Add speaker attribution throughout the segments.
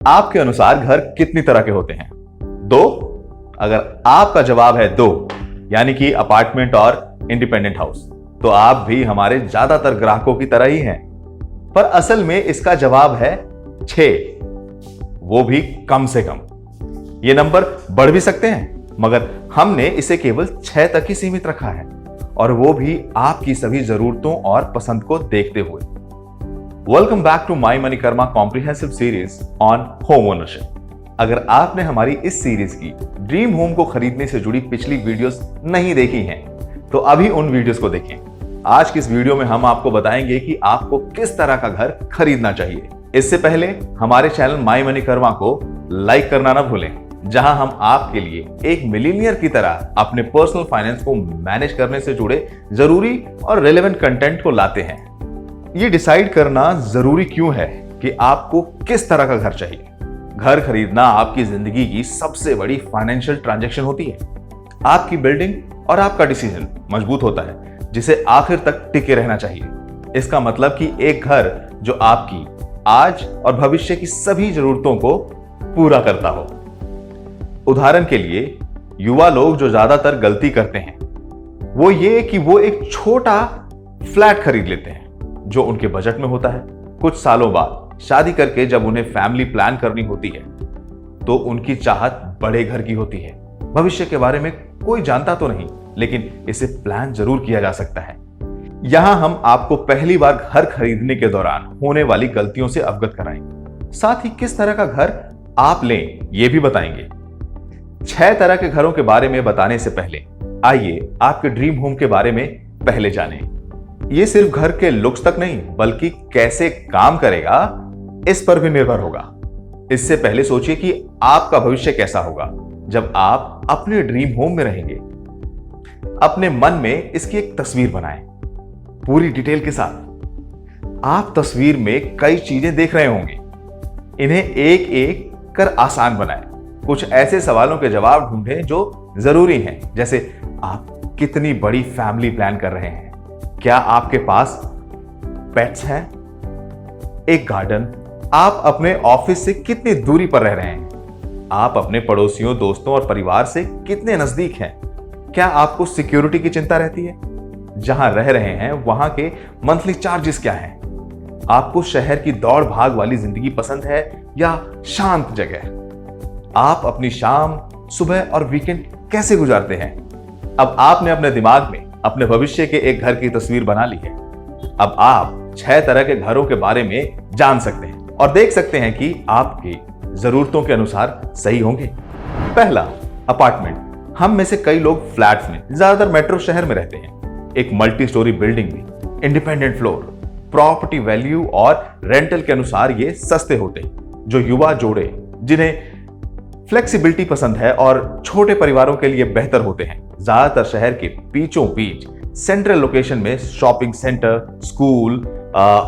Speaker 1: आपके अनुसार घर कितनी तरह के होते हैं? 2? अगर आपका जवाब है 2, यानी कि अपार्टमेंट और इंडिपेंडेंट हाउस, तो आप भी हमारे ज्यादातर ग्राहकों की तरह ही हैं। पर असल में इसका जवाब है 6, वो भी कम से कम। ये नंबर बढ़ भी सकते हैं, मगर हमने इसे केवल 6 तक ही सीमित रखा है, और वो भी आपकी सभी जरूरतों और पसंद को देखते हुए। Welcome back to my Moneykarma comprehensive series on home ownership. अगर आपने हमारी इस सीरीज की ड्रीम होम को खरीदने से जुड़ी पिछली वीडियोस नहीं देखी हैं, तो अभी उन वीडियोस को देखें। आज की इस वीडियो में हम आपको बताएंगे कि आपको किस तरह का घर खरीदना चाहिए। इससे पहले हमारे चैनल माई मनीकर्मा को लाइक करना ना भूलें, जहां हम आपके लिए एक मिलीनियर की तरह अपने पर्सनल फाइनेंस को मैनेज करने से जुड़े जरूरी और रेलेवेंट कंटेंट को लाते हैं। ये डिसाइड करना जरूरी क्यों है कि आपको किस तरह का घर चाहिए। घर खरीदना आपकी जिंदगी की सबसे बड़ी फाइनेंशियल ट्रांजैक्शन होती है। आपकी बिल्डिंग और आपका डिसीजन मजबूत होता है, जिसे आखिर तक टिके रहना चाहिए। इसका मतलब कि एक घर जो आपकी आज और भविष्य की सभी जरूरतों को पूरा करता हो। उदाहरण के लिए, युवा लोग जो ज्यादातर गलती करते हैं वो ये कि वो एक छोटा फ्लैट खरीद लेते हैं जो उनके बजट में होता है। कुछ सालों बाद शादी करके जब उन्हें फैमिली प्लान करनी होती है, तो उनकी चाहत बड़े घर की होती है। भविष्य के बारे में कोई जानता तो नहीं, लेकिन इसे प्लान जरूर किया जा सकता है। यहां हम आपको पहली बार घर खरीदने के दौरान होने वाली गलतियों से अवगत कराएंगे, साथ ही किस तरह का घर आप लें ये भी बताएंगे। 6 तरह के घरों के बारे में बताने से पहले आइए आपके ड्रीम होम के बारे में पहले जानें। ये सिर्फ घर के लुक्स तक नहीं, बल्कि कैसे काम करेगा इस पर भी निर्भर होगा। इससे पहले सोचिए कि आपका भविष्य कैसा होगा जब आप अपने ड्रीम होम में रहेंगे। अपने मन में इसकी एक तस्वीर बनाएं, पूरी डिटेल के साथ। आप तस्वीर में कई चीजें देख रहे होंगे, इन्हें एक एक कर आसान बनाएं। कुछ ऐसे सवालों के जवाब ढूंढें जो जरूरी हैं, जैसे आप कितनी बड़ी फैमिली प्लान कर रहे हैं, क्या आपके पास पेट्स हैं, एक गार्डन, आप अपने ऑफिस से कितनी दूरी पर रह रहे हैं, आप अपने पड़ोसियों, दोस्तों और परिवार से कितने नजदीक हैं, क्या आपको सिक्योरिटी की चिंता रहती है, जहां रह रहे हैं वहां के मंथली चार्जेस क्या हैं, आपको शहर की दौड़ भाग वाली जिंदगी पसंद है या शांत जगह, आप अपनी शाम, सुबह और वीकेंड कैसे गुजारते हैं। अब आपने अपने दिमाग में अपने भविष्य के एक घर की तस्वीर बना ली है। अब आप 6 तरह के घरों के बारे में जान सकते हैं और देख सकते हैं कि आपकी जरूरतों के अनुसार सही होंगे। पहला, अपार्टमेंट। हम में से कई लोग फ्लैट्स में, ज्यादातर मेट्रो शहर में रहते हैं। एक मल्टी स्टोरी बिल्डिंग में, इंडिपेंडेंट फ्लोर, प्रॉपर्टी वैल्यू और रेंटल के अनुसार ये सस्ते होते हैं। जो युवा जोड़े जिन्हें फ्लेक्सिबिलिटी पसंद है और छोटे परिवारों के लिए बेहतर होते हैं, ज्यादातर शहर के बीचों बीच सेंट्रल लोकेशन में शॉपिंग सेंटर, स्कूल,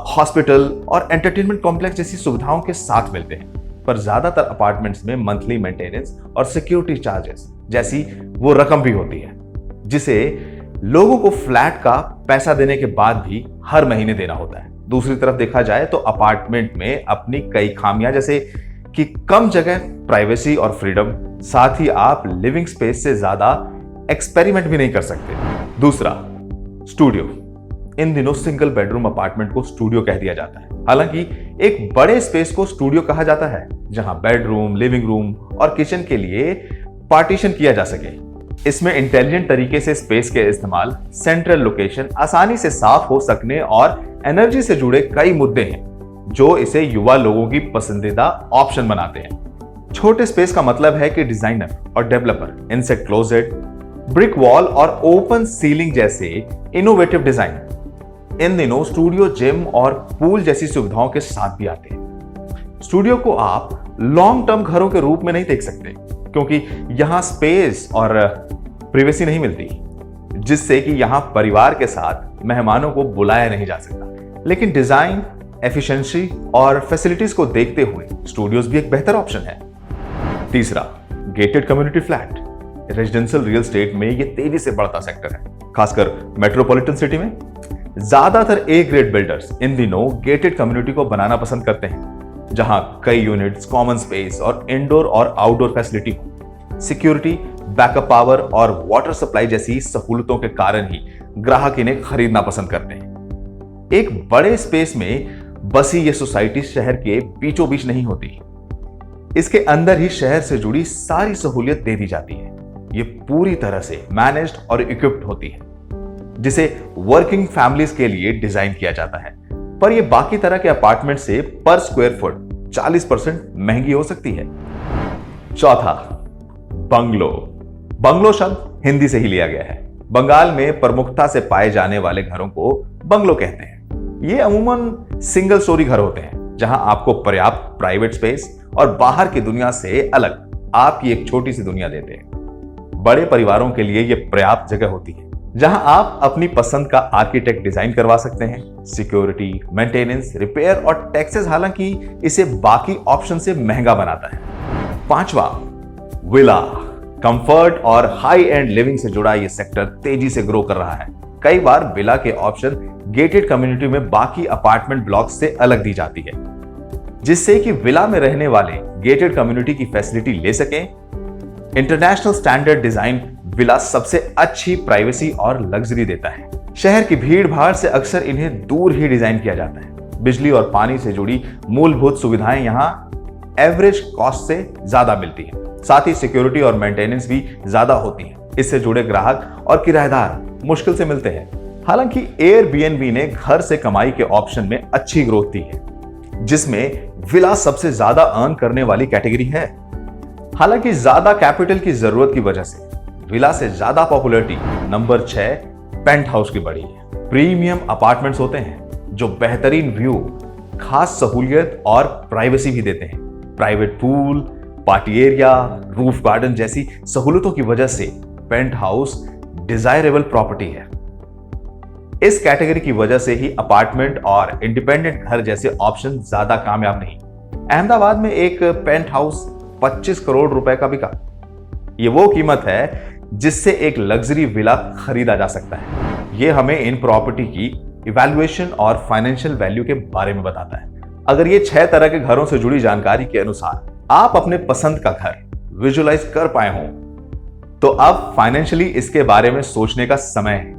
Speaker 1: हॉस्पिटल और एंटरटेनमेंट कॉम्प्लेक्स जैसी सुविधाओं के साथ मिलते हैं। पर ज्यादातर अपार्टमेंट्स में मंथली मेंटेनेंस और सिक्योरिटी चार्जेस जैसी वो रकम भी होती है, जिसे लोगों को फ्लैट का पैसा देने के बाद भी हर महीने देना होता है। दूसरी तरफ देखा जाए तो अपार्टमेंट में अपनी कई खामियां, जैसे कि कम जगह, प्राइवेसी और फ्रीडम, साथ ही आप लिविंग स्पेस से ज्यादा एक्सपेरिमेंट भी नहीं कर सकते। दूसरा, स्टूडियो। इन दिनों सिंगल बेडरूम अपार्टमेंट को स्टूडियो कह दिया जाता है। हालांकि एक बड़े स्पेस को स्टूडियो कहा जाता है, जहां बेडरूम, लिविंग रूम और किचन के लिए पार्टीशन किया जा सके। इसमें इंटेलिजेंट तरीके से स्पेस के इस्तेमाल, सेंट्रल लोकेशन, आसानी से साफ हो सकने और एनर्जी से जुड़े कई मुद्दे हैं जो इसे युवा लोगों की पसंदीदा ऑप्शन बनाते हैं। छोटे स्पेस का मतलब है कि डिजाइनर और developer inset closet, brick wall और ओपन सीलिंग जैसे इनोवेटिव डिजाइन इन दिनों स्टूडियो, जिम और पूल जैसी सुविधाओं के साथ भी आते हैं। स्टूडियो को आप लॉन्ग टर्म घरों के रूप में नहीं देख सकते, क्योंकि यहां स्पेस और प्राइवेसी नहीं मिलती, जिससे कि यहां परिवार के साथ मेहमानों को बुलाया नहीं जा सकता। लेकिन डिजाइन, एफिशिएंसी और फैसिलिटीज को देखते हुए स्टूडियोज भी एक बेहतर ऑप्शन है। तीसरा, gated community flat. Residential real estate में यह तेजी से बढ़ता सेक्टर है, खासकर मेट्रोपॉलिटन सिटी में। ज्यादातर ए ग्रेड बिल्डर्स इन दिनों गेटेड कम्युनिटी को बनाना पसंद करते हैं, जहां कई यूनिट्स, कॉमन स्पेस और इंडोर और आउटडोर फैसिलिटी हो। सिक्योरिटी, बैकअप पावर और वाटर सप्लाई जैसी सहूलतों के कारण ही ग्राहक इन्हें खरीदना पसंद करते हैं। एक बड़े स्पेस में बसी ये सोसाइटी शहर के बीचों बीच नहीं होती। इसके अंदर ही शहर से जुड़ी सारी सहूलियत दे दी जाती है। ये पूरी तरह से मैनेज्ड और इक्विप्ड होती है, जिसे वर्किंग फैमिलीज के लिए डिजाइन किया जाता है। पर यह बाकी तरह के अपार्टमेंट से पर स्क्वायर फुट 40% महंगी हो सकती है। चौथा, बंगलो। बंगलो शब्द हिंदी से ही लिया गया है। बंगाल में प्रमुखता से पाए जाने वाले घरों को बंगलो कहते हैं। ये अमूमन सिंगल स्टोरी घर होते हैं, जहां आपको पर्याप्त प्राइवेट स्पेस और बाहर की दुनिया से अलग आपकी एक छोटी सी दुनिया देते हैं। बड़े परिवारों के लिए यह पर्याप्त जगह होती है, जहां आप अपनी पसंद का आर्किटेक्ट डिजाइन करवा सकते हैं। सिक्योरिटी, मेंटेनेंस, रिपेयर और टैक्सेस हालांकि इसे बाकी ऑप्शन से महंगा बनाता है। पांचवा, विला। कंफर्ट और हाई एंड लिविंग से जुड़ा यह सेक्टर तेजी से ग्रो कर रहा है। कई बार विला के ऑप्शन गेटेड कम्युनिटी में बाकी अपार्टमेंट ब्लॉक से अलग दी जाती है, जिससे कि विला में रहने वाले गेटेड कम्युनिटी की फैसिलिटी ले सकें। इंटरनेशनल स्टैंडर्ड डिजाइन विला सबसे अच्छी प्राइवेसी और लग्जरी देता है। शहर की भीड़ भाड़ से अक्सर इन्हें दूर ही डिजाइन किया जाता है। बिजली और पानी से जुड़ी मूलभूत सुविधाएं यहां एवरेज कॉस्ट से ज्यादा मिलती हैं। साथ ही सिक्योरिटी और मेंटेनेंस भी ज्यादा होती है। इससे जुड़े ग्राहक और किराएदार मुश्किल से मिलते हैं। हालांकि एयरबीएनबी ने घर से कमाई के ऑप्शन में अच्छी ग्रोथ दी है, जिसमें विला सबसे ज्यादा अर्न करने वाली कैटेगरी है। हालांकि ज्यादा कैपिटल की जरूरत की वजह से विला से ज्यादा पॉपुलैरिटी नंबर 6 पेंट हाउस की बढ़ी है। प्रीमियम अपार्टमेंट्स होते हैं जो बेहतरीन व्यू, खास सहूलियत और प्राइवेसी भी देते हैं। Private pool, party area, roof garden जैसी सहूलतों की वजह से पेंट हाउस डिजायरेबल प्रॉपर्टी है। इस कैटेगरी की वजह से ही अपार्टमेंट और इंडिपेंडेंट घर जैसे ऑप्शन ज्यादा कामयाब नहीं। अहमदाबाद में एक पेंट हाउस 25 करोड़ रुपए का बिका। ये वो कीमत है जिससे एक लग्जरी विला खरीदा जा सकता है। ये हमें इन प्रॉपर्टी की इवैल्यूएशन और फाइनेंशियल वैल्यू के बारे में बताता है। अगर ये 6 तरह के घरों से जुड़ी जानकारी के अनुसार आप अपने पसंद का घर विजुअलाइज कर पाए हों, तो अब फाइनेंशियली इसके बारे में सोचने का समय है।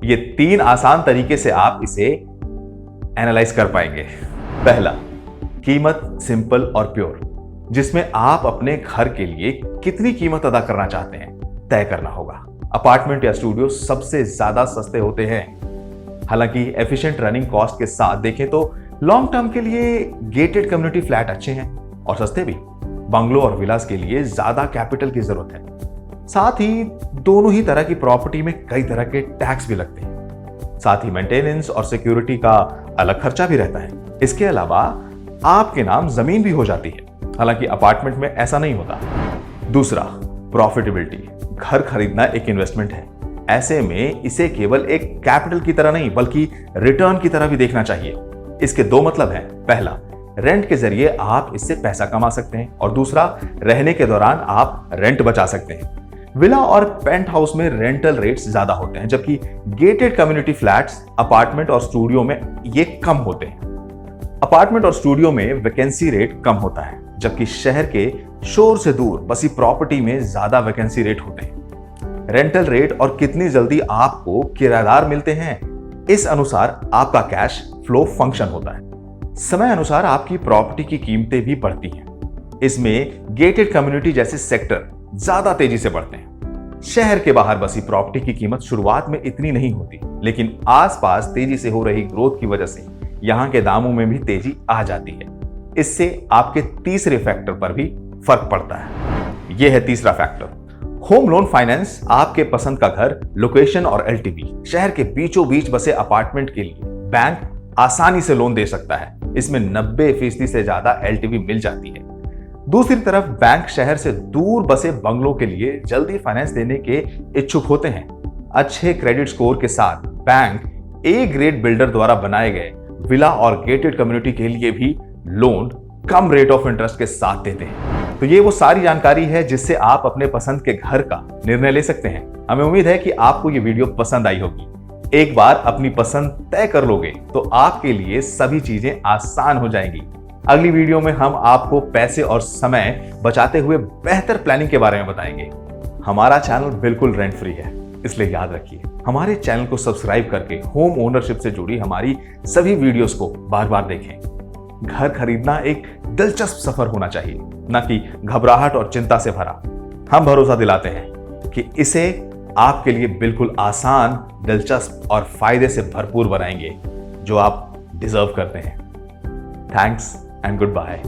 Speaker 1: ये 3 आसान तरीके से आप इसे एनालाइज कर पाएंगे। पहला, कीमत सिंपल और प्योर, जिसमें आप अपने घर के लिए कितनी कीमत अदा करना चाहते हैं तय करना होगा। अपार्टमेंट या स्टूडियो सबसे ज्यादा सस्ते होते हैं। हालांकि एफिशिएंट रनिंग कॉस्ट के साथ देखें तो लॉन्ग टर्म के लिए गेटेड कम्युनिटी फ्लैट अच्छे हैं और सस्ते भी। बंगलो और विलास के लिए ज्यादा कैपिटल की जरूरत है। साथ ही दोनों ही तरह की प्रॉपर्टी में कई तरह के टैक्स भी लगते हैं। साथ ही मेंटेनेंस और सिक्योरिटी का अलग खर्चा भी रहता है। इसके अलावा आपके नाम जमीन भी हो जाती है। हालांकि अपार्टमेंट में ऐसा नहीं होता। दूसरा, प्रॉफिटेबिलिटी। घर खरीदना एक इन्वेस्टमेंट है। ऐसे में इसे केवल एक कैपिटल की तरह नहीं बल्कि रिटर्न की तरह भी देखना चाहिए। इसके 2 मतलब हैं। पहला, रेंट के जरिए आप इससे पैसा कमा सकते हैं और दूसरा, रहने के दौरान आप रेंट बचा सकते हैं। विला और पेंट हाउस में रेंटल रेट्स ज्यादा होते हैं, जबकि गेटेड कम्युनिटी फ्लैट्स, अपार्टमेंट और स्टूडियो में ये कम होते हैं। अपार्टमेंट और स्टूडियो में वैकेंसी रेट कम होता है, जबकि शहर के शोर से दूर बसी प्रॉपर्टी में ज्यादा वैकेंसी रेट होते हैं। रेंटल रेट और कितनी जल्दी आपको किराएदार मिलते हैं, इस अनुसार आपका कैश फ्लो फंक्शन होता है। समय अनुसार आपकी प्रॉपर्टी की कीमतें भी बढ़ती हैं। इसमें गेटेड कम्युनिटी जैसे सेक्टर ज्यादा तेजी से बढ़ते हैं। शहर के बाहर बसी प्रॉपर्टी की कीमत शुरुआत में इतनी नहीं होती, लेकिन आसपास तेजी से हो रही ग्रोथ की वजह से यहां के दामों में भी तेजी आ जाती है। इससे आपके तीसरे फैक्टर पर भी फर्क पड़ता है। यह है तीसरा फैक्टर, होम लोन फाइनेंस। आपके पसंद का घर, लोकेशन और एलटीवी शहर के बीचों बीच बसे अपार्टमेंट के लिए बैंक आसानी से लोन दे सकता है। इसमें 90% से ज्यादा एलटीवी मिल जाती है। दूसरी तरफ बैंक शहर से दूर बसे बंगलों के लिए जल्दी फाइनेंस देने के इच्छुक होते हैं। अच्छे क्रेडिट स्कोर के साथ बैंक ए ग्रेड बिल्डर द्वारा बनाए गए विला और गेटेड कम्युनिटी के लिए भी loan come rate of interest के साथ देते हैं। तो ये वो सारी जानकारी है जिससे आप अपने पसंद के घर का निर्णय ले सकते हैं। हमें उम्मीद है कि आपको ये वीडियो पसंद आई होगी। एक बार अपनी पसंद तय कर लोगे तो आपके लिए सभी चीजें आसान हो जाएंगी। अगली वीडियो में हम आपको पैसे और समय बचाते हुए बेहतर प्लानिंग के बारे में बताएंगे। हमारा चैनल बिल्कुल रेंट फ्री है, इसलिए याद रखिए हमारे चैनल को सब्सक्राइब करके होम ओनरशिप से जुड़ी हमारी सभी वीडियोस को बार बार देखें। घर खरीदना एक दिलचस्प सफर होना चाहिए, न कि घबराहट और चिंता से भरा। हम भरोसा दिलाते हैं कि इसे आपके लिए बिल्कुल आसान, दिलचस्प और फायदे से भरपूर बनाएंगे, जो आप डिजर्व करते हैं। Thanks and good bye.